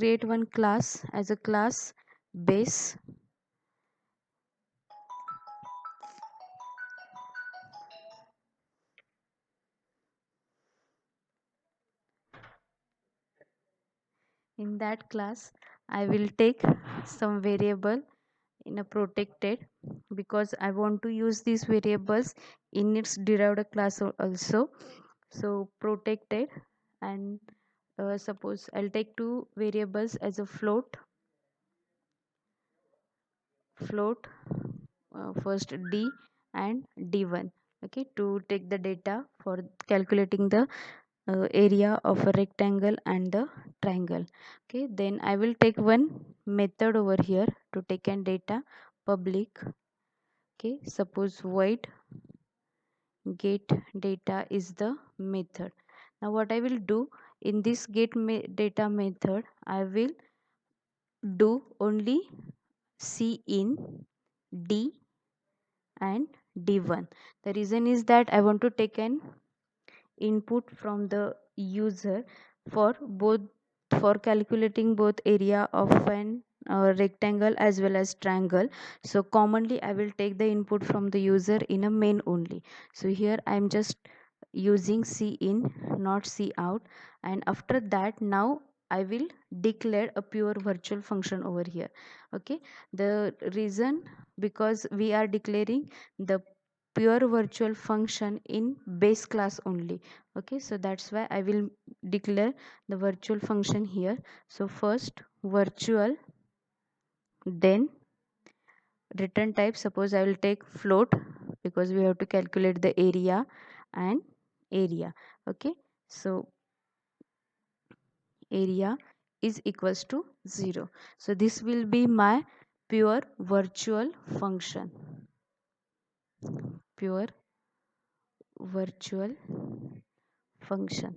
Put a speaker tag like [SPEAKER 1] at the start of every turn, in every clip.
[SPEAKER 1] create one class as a class base. In that class I will take some variable in a protected, because I want to use these variables in its derived class also. So protected, and suppose I'll take two variables as a float, first d and d1, okay, to take the data for calculating the area of a rectangle and the triangle. Okay, then I will take one method over here to take an data, public. Okay, suppose void get data is the method. Now what I will do, in this data method I will do only c in d and d1. The reason is that I want to take an input from the user for both, for calculating both area of an rectangle as well as triangle. So commonly I will take the input from the user in a main only. So here I am just using c in, not c out, and after that now I will declare a pure virtual function over here. Okay, the reason, because we are declaring the pure virtual function in base class only. Okay, so that's why I will declare the virtual function here. So first virtual, then return type, suppose I will take float, because we have to calculate the area and area. Okay, so area is equals to 0. So this will be my pure virtual function, pure virtual function.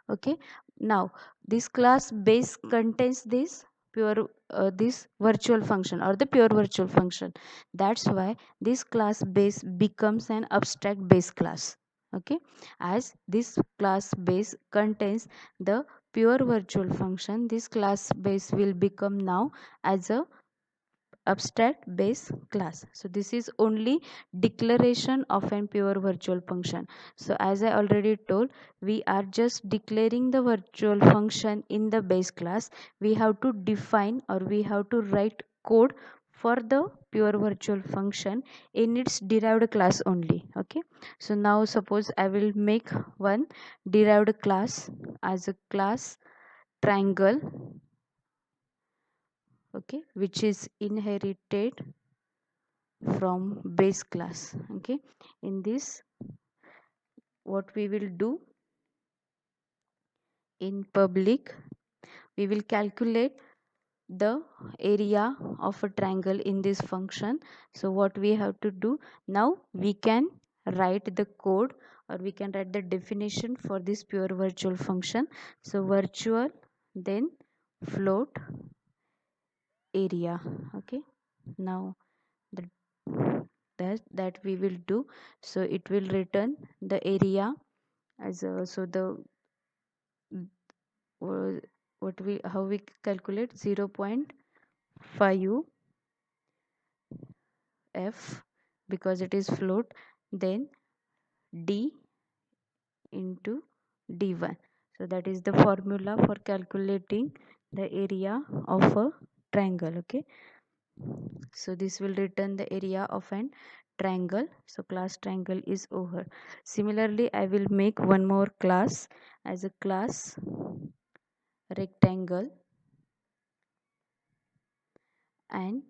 [SPEAKER 1] Okay, now this class base contains this pure this virtual function or the pure virtual function. That's why this class base becomes an abstract base class. Okay, as this class base contains the pure virtual function, this class base will become now as a abstract base class. So this is only declaration of an pure virtual function. So as I already told, we are just declaring the virtual function in the base class. We have to define, or we have to write code for the pure virtual function in its derived class only. Okay, so now suppose I will make one derived class as a class triangle, okay, which is inherited from base class. Okay, in this what we will do, in public we will calculate the area of a triangle in this function. So what we have to do now, we can write the code, or we can write the definition for this pure virtual function. So virtual, then float area. Okay, now the that we will do, so it will return the area as a, so the what we, how we calculate 0.5 f, because it is float, then d into d1. So that is the formula for calculating the area of a triangle. Okay, so this will return the area of an triangle. So class triangle is over. Similarly I will make one more class as a class rectangle, and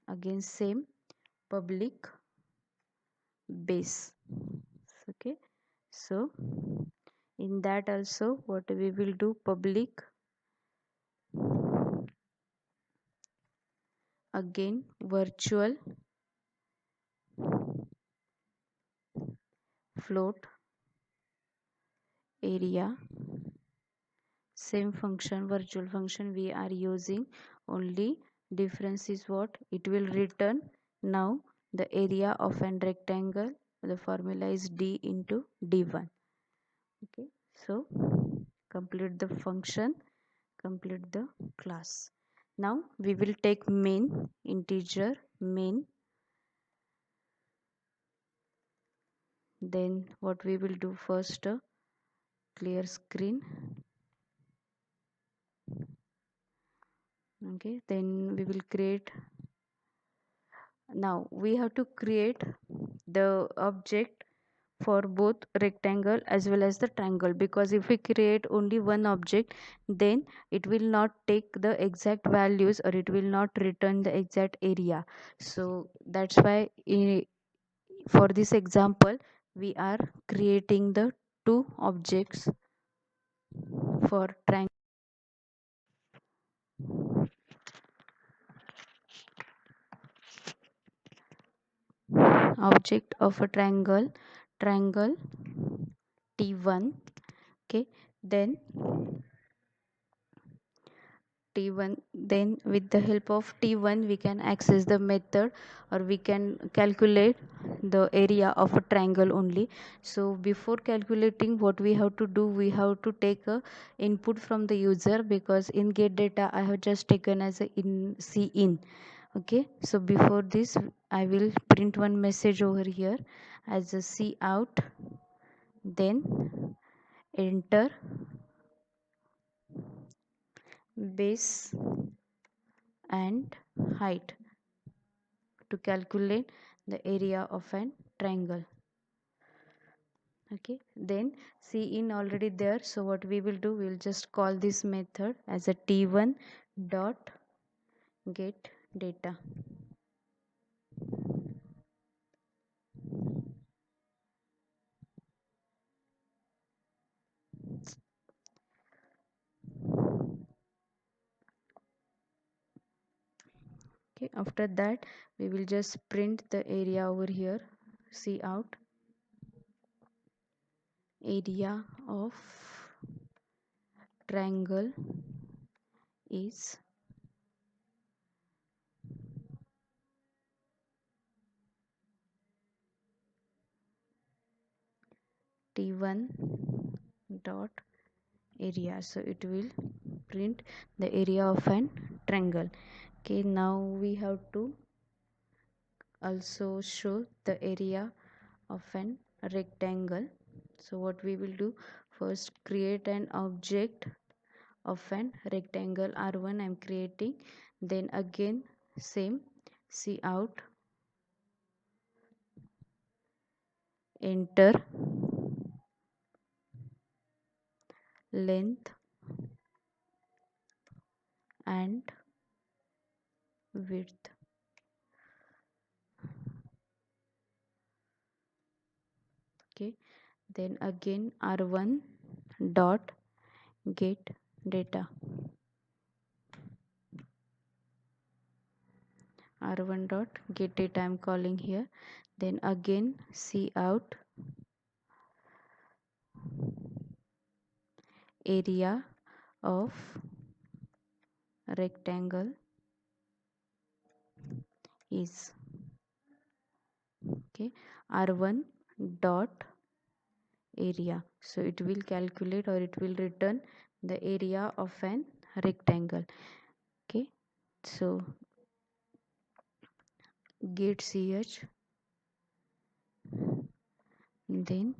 [SPEAKER 1] again same public base. Okay, so in that also what we will do, public, again virtual float area, same function, virtual function we are using, only difference is what, it will return now the area of an rectangle. The formula is d into d1. Okay, so complete the function, complete the class. Now we will take main integer main. Then what we will do first, clear screen. Okay, then we will create. Now we have to create the object for both rectangle as well as the triangle, because if we create only one object, then it will not take the exact values or it will not return the exact area. So that's why for this example we are creating the two objects for triangle. Object of a triangle T1. Okay, then T1, then with the help of T1 we can access the method, or we can calculate the area of a triangle only. So before calculating, what we have to do, we have to take a input from the user, because in get data I have just taken as a in cin. Okay, so before this I will print one message over here as a cout, then enter base and height to calculate the area of an triangle. Okay, then cin already there, so what we will do, we will just call this method as a t1 dot get data. Okay, after that we will just print the area over here, cout area of triangle is t1 dot area, so it will print the area of an triangle. Okay, now we have to also show the area of an rectangle. So what we will do, first create an object of an rectangle r1 I'm creating, then again same cout enter length and width. Okay, then again r1 dot get data, r1 dot get data I'm calling here, then again cout area of rectangle is, okay, r1 dot area, so it will calculate or it will return the area of an rectangle. Okay, so get ch, then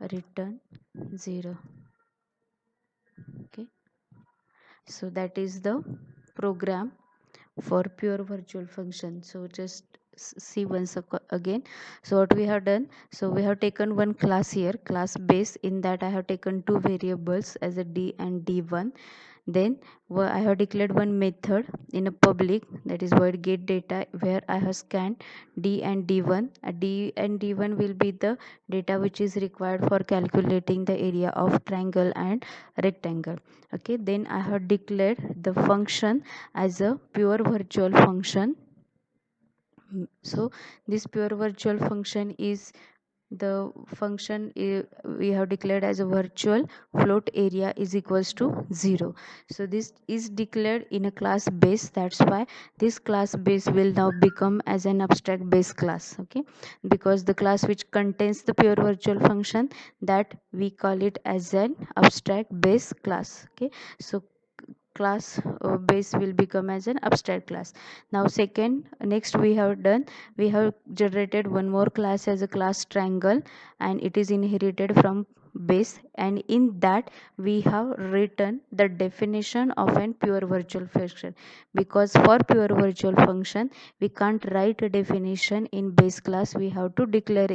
[SPEAKER 1] return 0. Okay, so that is the program for pure virtual function. So just see once again. So what we have done, so we have taken one class here, class base, in that I have taken two variables as a d and d1. Then I have declared one method in a public, that is void get data, where I have scanned d and d1. D and d1 will be the data which is required for calculating the area of triangle and rectangle. Okay, then I have declared the function as a pure virtual function. So this pure virtual function is the function we have declared as a virtual float area is equals to 0. So this is declared in a class base, that's why this class base will now become as an abstract base class. Okay, because the class which contains the pure virtual function, that we call it as an abstract base class. Okay, so class base will become as an abstract class. Now second, next we have done, we have generated one more class as a class triangle, and it is inherited from base, and in that we have written the definition of an pure virtual function, because for pure virtual function we can't write a definition in base class, we have to declare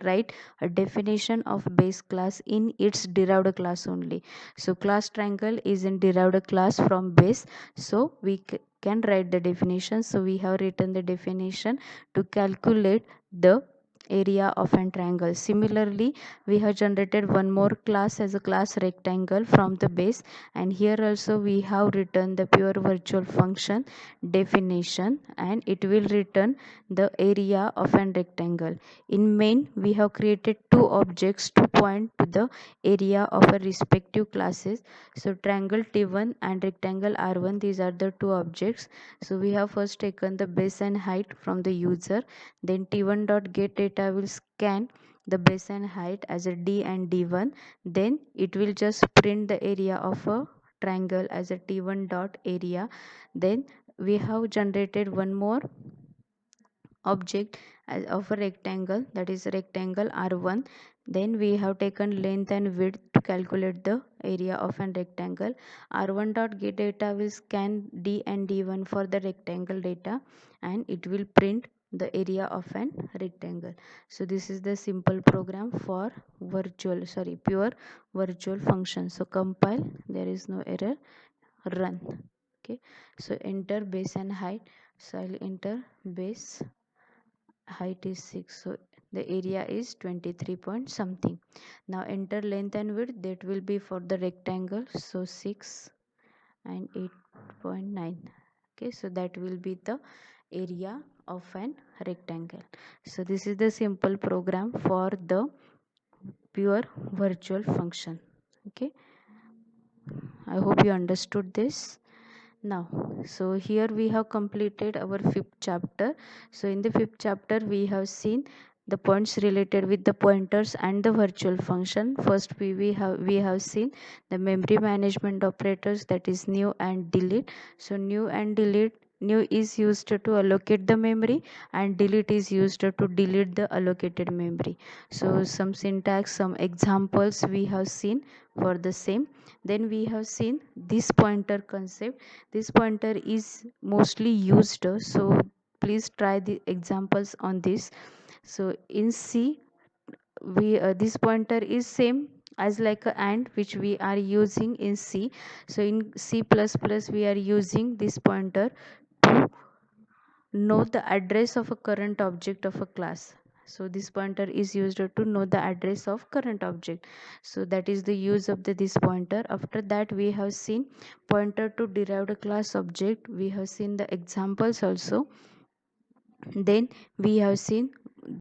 [SPEAKER 1] write a definition of base class in its derived class only. So class triangle is in derived class from base, so we can write the definition. So we have written the definition to calculate the area of an triangle. Similarly, we have generated one more class as a class rectangle from the base, and here also we have written the pure virtual function definition, and it will return the area of an rectangle. In main, we have created two objects to point to the area of a respective classes. So triangle T1 and rectangle R1, these are the two objects. So we have first taken the base and height from the user, then T1 dot get data will scan the base and height as a D and D1, then it will just print the area of a triangle as a T1 dot area. Then we have generated one more object of a rectangle, that is rectangle R1. Then we have taken length and width to calculate the area of an rectangle. R1 dot get data will scan D and D1 for the rectangle data, and it will print the area of an rectangle. So this is the simple program for pure virtual function. So compile, there is no error, run. Okay, so enter base and height. So I'll enter base, height is 6, so the area is 23 point something. Now enter length and width, that will be for the rectangle, so 6 and 8.9. okay, so that will be the area of an rectangle. So this is the simple program for the pure virtual function. Okay, I hope you understood this. Now, so here we have completed our fifth chapter. So in the fifth chapter we have seen the points related with the pointers and the virtual function. First we have seen the memory management operators, that is new and delete. So new is used to allocate the memory, and delete is used to delete the allocated memory. So some syntax, some examples we have seen for the same. Then we have seen this pointer concept. This pointer is mostly used, so please try the examples on this. So in C, we this pointer is same as like a AND, which we are using in C. So in C++ we are using this pointer to know the address of a current object of a class. So this pointer is used to know the address of current object. So that is the use of this pointer. After that we have seen pointer to derived class object. We have seen the examples also. Then we have seen